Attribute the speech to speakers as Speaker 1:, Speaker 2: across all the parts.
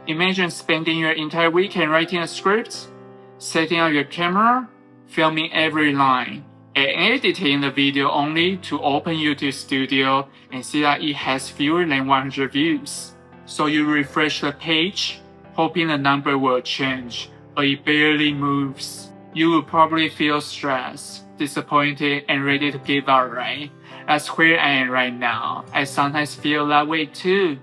Speaker 1: Imagine spending your entire weekend writing a script, setting up your camera, filming every line, and editing the video only to open YouTube Studio and see that it has fewer than 100 views. So you refresh the page, hoping the number will change, but it barely moves. You will probably feel stressed, disappointed, and ready to give up, right? That's where I am right now. I sometimes feel that way too.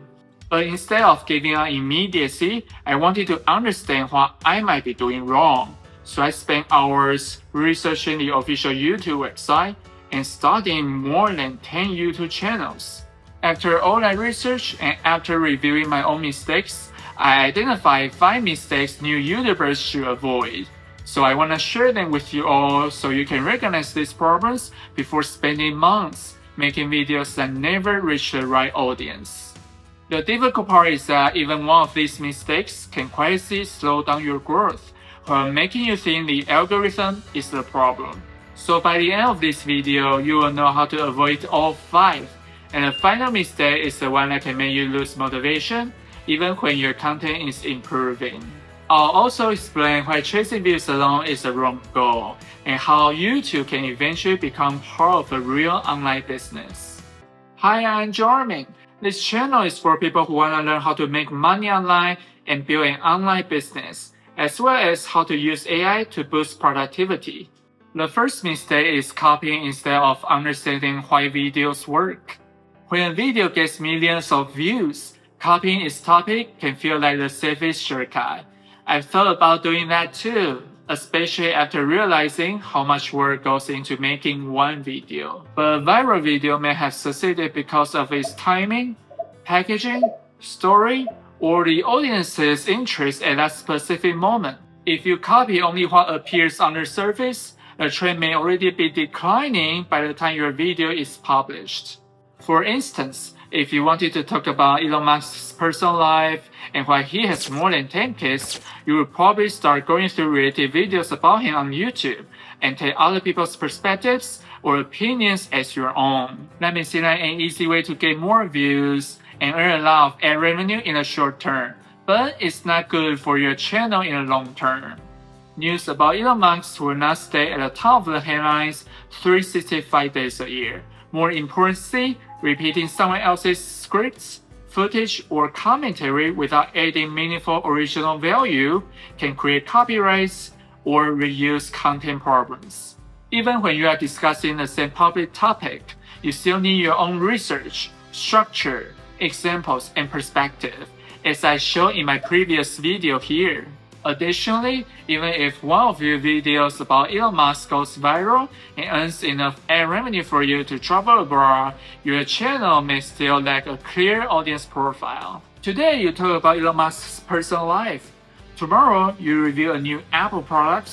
Speaker 1: But instead of giving up immediately, I wanted to understand what I might be doing wrong. So I spent hours researching the official YouTube website and studying more than 10 YouTube channels. After all that research and after reviewing my own mistakes, I identified 5 mistakes new YouTubers should avoid. So I want to share them with you all so you can recognize these problems before spending months making videos that never reach the right audience. The difficult part is that even one of these mistakes can quietly slow down your growth, while making you think the algorithm is the problem. So by the end of this video, you will know how to avoid all 5. And the final mistake is the one that can make you lose motivation, even when your content is improving. I'll also explain why chasing views alone is the wrong goal, and how YouTube can eventually become part of a real online business. Hi, I'm Jiaming. This channel is for people who want to learn how to make money online and build an online business, as well as how to use AI to boost productivity. The first mistake is copying instead of understanding why videos work. When a video gets millions of views, copying its topic can feel like the safest shortcut. I've thought about doing that too, especially after realizing how much work goes into making one video. But a viral video may have succeeded because of its timing, packaging, story, or the audience's interest at that specific moment. If you copy only what appears on the surface, the trend may already be declining by the time your video is published. For instance, if you wanted to talk about Elon Musk's personal life and why he has more than 10 kids, you would probably start going through related videos about him on YouTube and take other people's perspectives or opinions as your own. That may seem like an easy way to get more views and earn a lot of ad revenue in the short term, but it's not good for your channel in the long term. News about Elon Musk will not stay at the top of the headlines 365 days a year. More importantly, repeating someone else's scripts, footage, or commentary without adding meaningful original value can create copyrights or reuse content problems. Even when you are discussing the same public topic, you still need your own research, structure, examples, and perspective, as I showed in my previous video here. Additionally, even if one of your videos about Elon Musk goes viral and earns enough ad revenue for you to travel abroad, your channel may still lack a clear audience profile. Today, you talk about Elon Musk's personal life. Tomorrow, you review a new Apple product.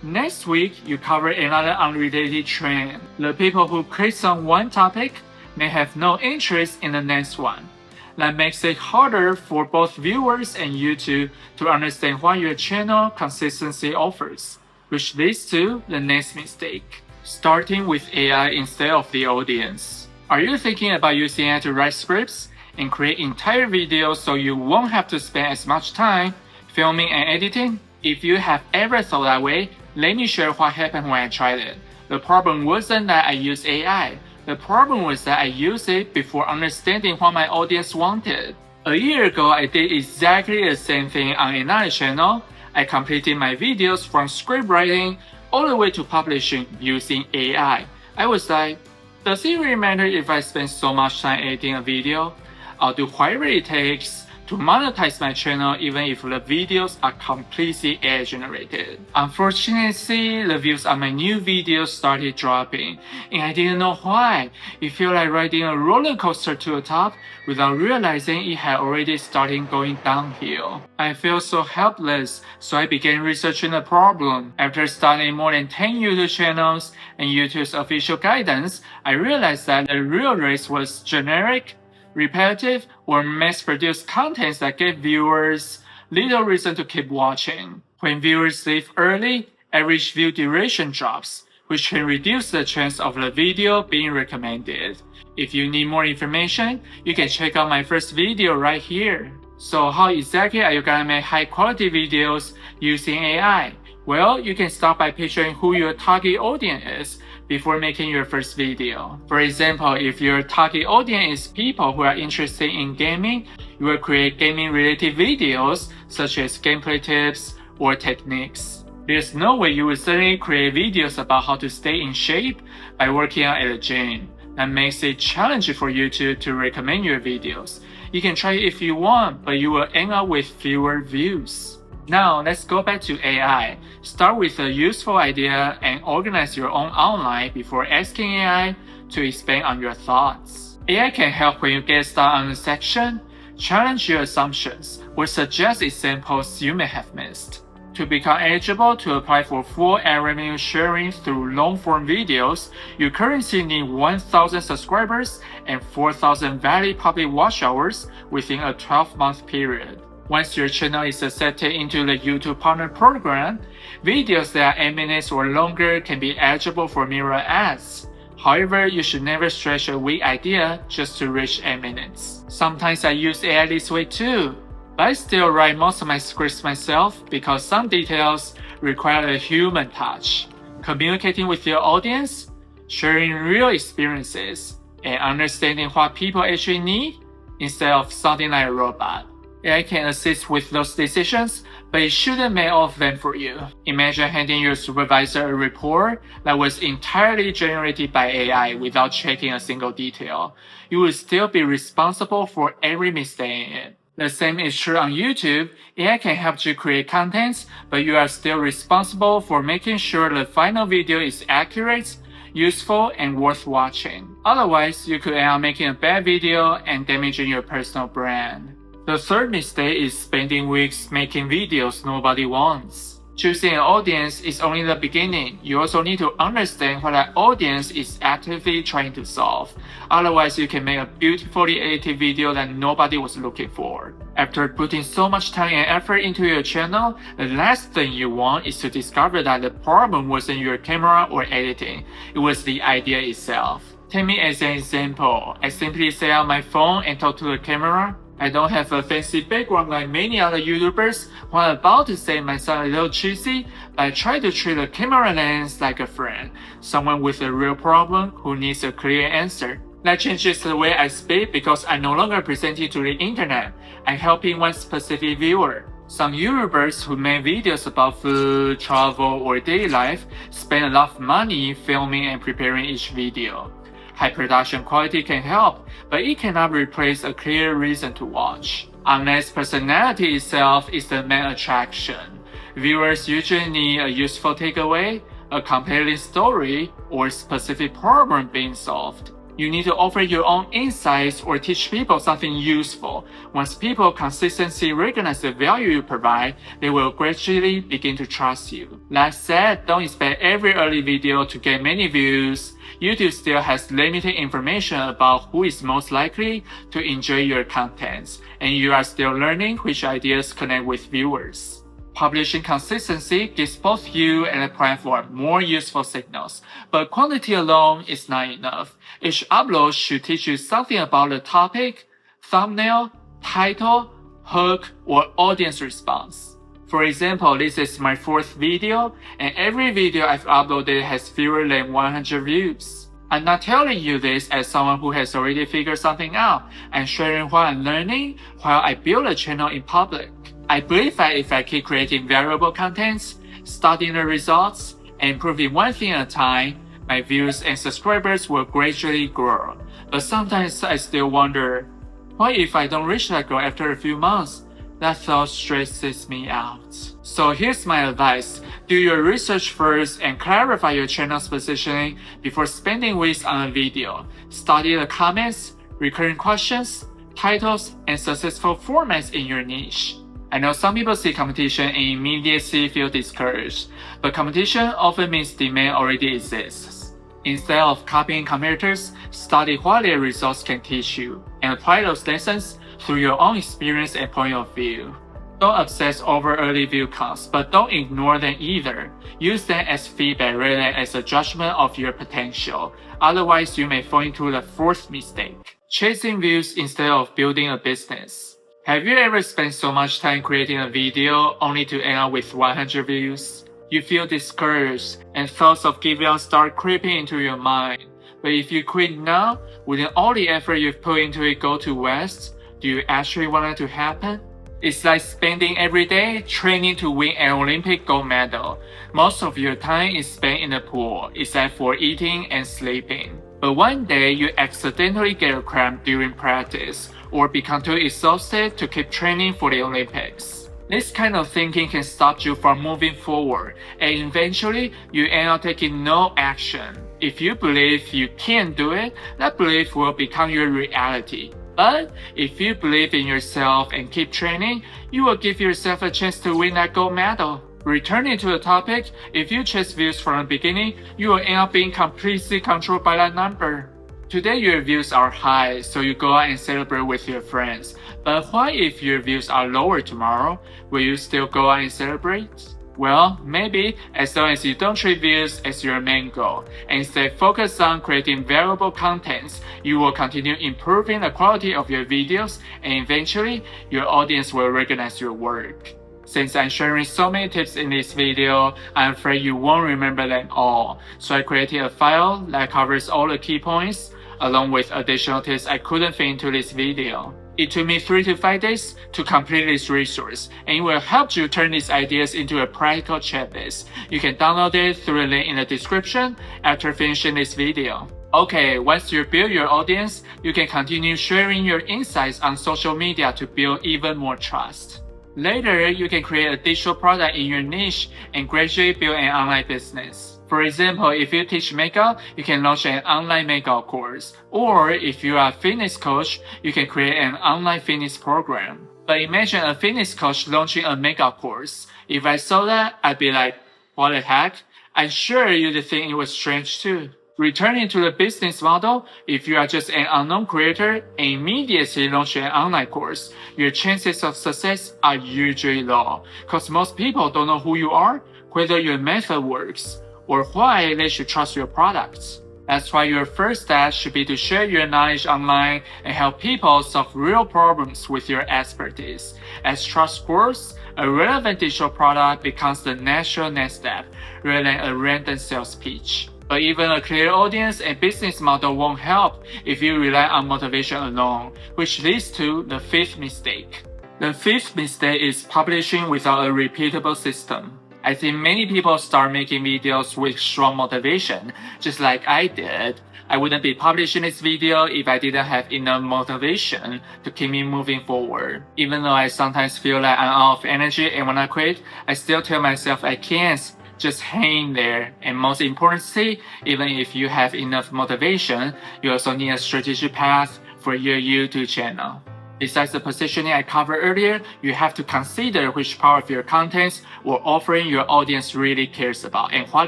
Speaker 1: Next week, you cover another unrelated trend. The people who click on one topic may have no interest in the next one. That makes it harder for both viewers and YouTube to understand what your channel consistency offers, which leads to the next mistake, starting with AI instead of the audience. Are you thinking about using AI to write scripts and create entire videos so you won't have to spend as much time filming and editing? If you have ever thought that way, let me share what happened when I tried it. The problem wasn't that I used AI. The problem was that I used it before understanding what my audience wanted. A year ago, I did exactly the same thing on another channel. I completed my videos from script writing all the way to publishing using AI. I was like, does it really matter if I spend so much time editing a video? I'll do whatever it takes to monetize my channel even if the videos are completely AI generated. Unfortunately, the views on my new videos started dropping, and I didn't know why. It felt like riding a roller coaster to the top without realizing it had already started going downhill. I felt so helpless, so I began researching the problem. After studying more than 10 YouTube channels and YouTube's official guidance, I realized that the real race was generic, repetitive, or mass-produced contents that give viewers little reason to keep watching. When viewers leave early, average view duration drops, which can reduce the chance of the video being recommended. If you need more information, you can check out my first video right here. So how exactly are you gonna make high quality videos using AI? Well, you can start by picturing who your target audience is before making your first video. For example, if your target audience is people who are interested in gaming, you will create gaming related videos such as gameplay tips or techniques. There's no way you will suddenly create videos about how to stay in shape by working out at the gym. That makes it challenging for YouTube to recommend your videos. You can try it if you want, but you will end up with fewer views. Now, let's go back to AI. Start with a useful idea and organize your own outline before asking AI to expand on your thoughts. AI can help when you get stuck on a section, challenge your assumptions, or suggest examples you may have missed. To become eligible to apply for full ad revenue sharing through long-form videos, you currently need 1,000 subscribers and 4,000 valid public watch hours within a 12-month period. Once your channel is accepted into the YouTube Partner Program, videos that are 8 minutes or longer can be eligible for mirror ads. However, you should never stretch a weak idea just to reach 8 minutes. Sometimes I use AI this way too, but I still write most of my scripts myself because some details require a human touch. Communicating with your audience, sharing real experiences, and understanding what people actually need instead of sounding like a robot. AI can assist with those decisions, but it shouldn't make all of them for you. Imagine handing your supervisor a report that was entirely generated by AI without checking a single detail. You will still be responsible for every mistake in it. The same is true on YouTube. AI can help you create content, but you are still responsible for making sure the final video is accurate, useful, and worth watching. Otherwise, you could end up making a bad video and damaging your personal brand. The third mistake is spending weeks making videos nobody wants. Choosing an audience is only the beginning. You also need to understand what that audience is actively trying to solve. Otherwise, you can make a beautifully edited video that nobody was looking for. After putting so much time and effort into your channel, the last thing you want is to discover that the problem wasn't your camera or editing. It was the idea itself. Take me as an example. I simply set up my phone and talk to the camera. I don't have a fancy background like many other YouTubers who are about to say myself a little cheesy, but I try to treat the camera lens like a friend, someone with a real problem who needs a clear answer. That changes the way I speak because I'm no longer presenting to the internet. I'm helping one specific viewer. Some YouTubers who make videos about food, travel, or daily life spend a lot of money filming and preparing each video. High production quality can help, but it cannot replace a clear reason to watch. Unless personality itself is the main attraction, viewers usually need a useful takeaway, a compelling story, or a specific problem being solved. You need to offer your own insights or teach people something useful. Once people consistently recognize the value you provide, they will gradually begin to trust you. That said, don't expect every early video to get many views. YouTube still has limited information about who is most likely to enjoy your content, and you are still learning which ideas connect with viewers. Publishing consistency gives both you and the platform more useful signals, but quantity alone is not enough. Each upload should teach you something about the topic, thumbnail, title, hook, or audience response. For example, this is my 4th video, and every video I've uploaded has fewer than 100 views. I'm not telling you this as someone who has already figured something out. I'm sharing what I'm learning while I build a channel in public. I believe that if I keep creating valuable contents, studying the results, and improving one thing at a time, my views and subscribers will gradually grow. But sometimes I still wonder, what if I don't reach that goal after a few months? That thought stresses me out. So here's my advice. Do your research first and clarify your channel's positioning before spending weeks on a video. Study the comments, recurring questions, titles, and successful formats in your niche. I know some people see competition and immediately feel discouraged, but competition often means demand already exists. Instead of copying competitors, study what their results can teach you, and apply those lessons through your own experience and point of view. Don't obsess over early view counts, but don't ignore them either. Use them as feedback rather than as a judgment of your potential. Otherwise, you may fall into the 4th mistake: chasing views instead of building a business. Have you ever spent so much time creating a video only to end up with 100 views? You feel discouraged and thoughts of giving up start creeping into your mind. But if you quit now, wouldn't all the effort you've put into it go to waste? Do you actually want it to happen? It's like spending every day training to win an Olympic gold medal. Most of your time is spent in the pool, except for eating and sleeping. But one day you accidentally get a cramp during practice, or become too exhausted to keep training for the Olympics. This kind of thinking can stop you from moving forward, and eventually you end up taking no action. If you believe you can't do it, that belief will become your reality. But if you believe in yourself and keep training, you will give yourself a chance to win that gold medal. Returning to the topic, if you chase views from the beginning, you will end up being completely controlled by that number. Today your views are high, so you go out and celebrate with your friends. But what if your views are lower tomorrow? Will you still go out and celebrate? Well, maybe, as long as you don't treat views as your main goal, and instead focus on creating valuable contents, you will continue improving the quality of your videos, and eventually, your audience will recognize your work. Since I'm sharing so many tips in this video, I'm afraid you won't remember them all, so I created a file that covers all the key points, along with additional tips I couldn't fit into this video. It took me 3 to 5 days to complete this resource, and it will help you turn these ideas into a practical checklist. You can download it through the link in the description after finishing this video. Okay, once you build your audience, you can continue sharing your insights on social media to build even more trust. Later, you can create a digital product in your niche and gradually build an online business. For example, if you teach makeup, you can launch an online makeup course. Or if you are a fitness coach, you can create an online fitness program. But imagine a fitness coach launching a makeup course. If I saw that, I'd be like, what the heck? I'm sure you'd think it was strange too. Returning to the business model, if you are just an unknown creator and immediately launch an online course, your chances of success are usually low, because most people don't know who you are, whether your method works, or why they should trust your products. That's why your first step should be to share your knowledge online and help people solve real problems with your expertise. As trust grows, a relevant digital product becomes the natural next step, rather than a random sales pitch. But even a clear audience and business model won't help if you rely on motivation alone, which leads to the 5th mistake. The 5th mistake is publishing without a repeatable system. I think many people start making videos with strong motivation, just like I did. I wouldn't be publishing this video if I didn't have enough motivation to keep me moving forward. Even though I sometimes feel like I'm out of energy and when I quit, I still tell myself I can't. Just hang there. And most importantly, even if you have enough motivation, you also need a strategic path for your YouTube channel. Besides the positioning I covered earlier, you have to consider which part of your contents or offering your audience really cares about and what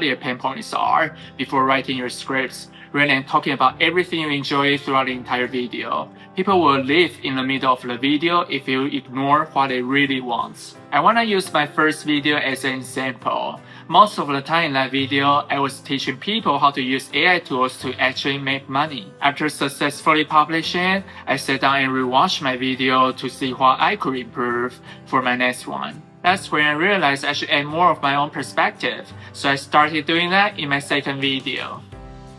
Speaker 1: their pain points are before writing your scripts, rather than talking about everything you enjoy throughout the entire video. People will leave in the middle of the video if you ignore what they really want. I want to use my first video as an example. Most of the time in that video, I was teaching people how to use AI tools to actually make money. After successfully publishing it, I sat down and rewatched my video to see what I could improve for my next one. That's when I realized I should add more of my own perspective, so I started doing that in my second video.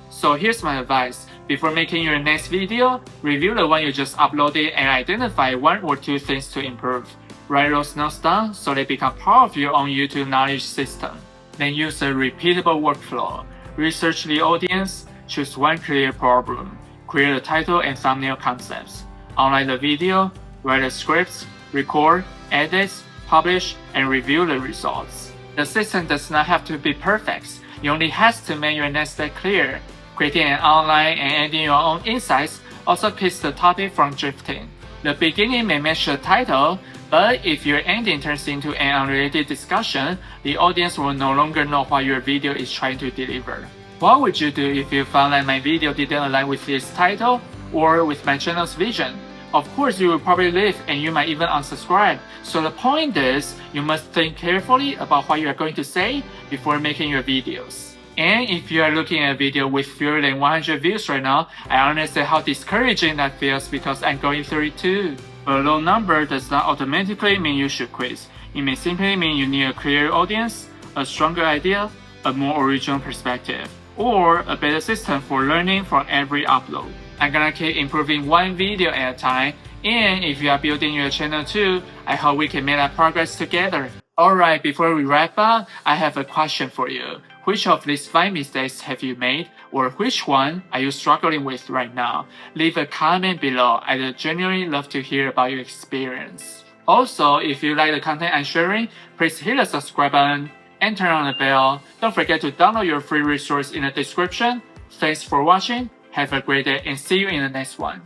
Speaker 1: So here's my advice. Before making your next video, review the one you just uploaded and identify 1 or 2 things to improve. Write those notes down so they become part of your own YouTube knowledge system. Then use a repeatable workflow. Research the audience, choose one clear problem, create a title and thumbnail concepts, outline the video, write the scripts, record, edit, publish, and review the results. The system does not have to be perfect. It only has to make your next step clear. Creating an outline and adding your own insights also keeps the topic from drifting. The beginning may match the title, but if your ending turns into an unrelated discussion, the audience will no longer know what your video is trying to deliver. What would you do if you found that my video didn't align with this title or with my channel's vision? Of course, you will probably leave and you might even unsubscribe. So the point is, you must think carefully about what you are going to say before making your videos. And if you are looking at a video with fewer than 100 views right now, I understand how discouraging that feels because I'm going through it too. A low number does not automatically mean you should quit. It may simply mean you need a clear audience, a stronger idea, a more original perspective, or a better system for learning from every upload. I'm gonna keep improving one video at a time, and if you are building your channel too, I hope we can make that progress together. Alright, before we wrap up, I have a question for you. Which of these 5 mistakes have you made, or which one are you struggling with right now? Leave a comment below. I'd genuinely love to hear about your experience. Also, if you like the content I'm sharing, please hit the subscribe button and turn on the bell. Don't forget to download your free resource in the description. Thanks for watching, have a great day, and see you in the next one.